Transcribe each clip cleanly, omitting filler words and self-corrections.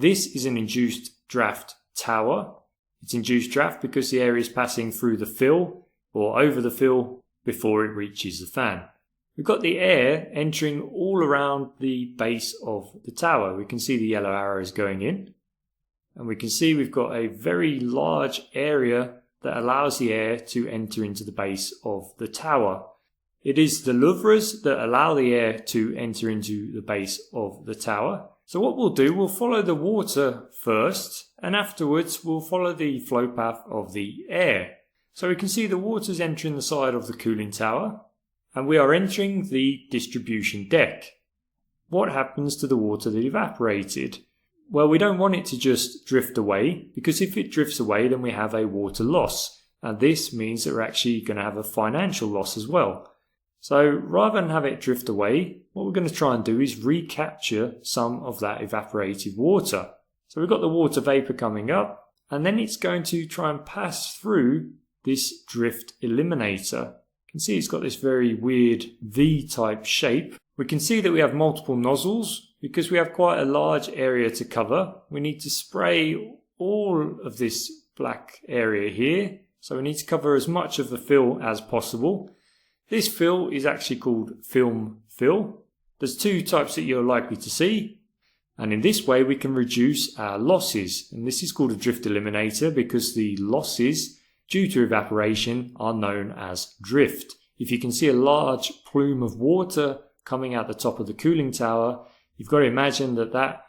This is an induced draft tower. It's induced draft because the air is passing through the fill or over the fill before it reaches the fan. We've got the air entering all around the base of the tower. We can see the yellow arrows going in, and we can see we've got a very large area that allows the air to enter into the base of the tower. It is the louvres that allow the air to enter into the base of the tower. So what we'll do, we'll follow the water first, and afterwards we'll follow the flow path of the air. So we can see the water's entering the side of the cooling tower, and we are entering the distribution deck. What happens to the water that evaporated? Well, we don't want it to just drift away, because if it drifts away then we have a water loss, and this means that we're actually going to have a financial loss as well. So rather than have it drift away, what we're going to try and do is recapture some of that evaporated water. So we've got the water vapor coming up, and then it's going to try and pass through this drift eliminator. You can see it's got this very weird V-type shape. We can see that we have multiple nozzles. Because we have quite a large area to cover, we need to spray all of this black area here. So we need to cover as much of the fill as possible. This fill is actually called film fill. There's two types that you're likely to see. And in this way we can reduce our losses. And this is called a drift eliminator because the losses due to evaporation are known as drift. If you can see a large plume of water coming out the top of the cooling tower, you've got to imagine that that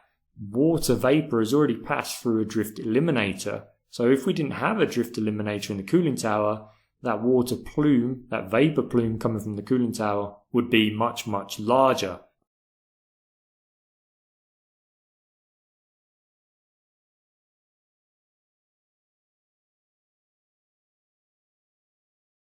water vapor has already passed through a drift eliminator. So if we didn't have a drift eliminator in the cooling tower, that water plume, that vapor plume coming from the cooling tower would be much, much larger.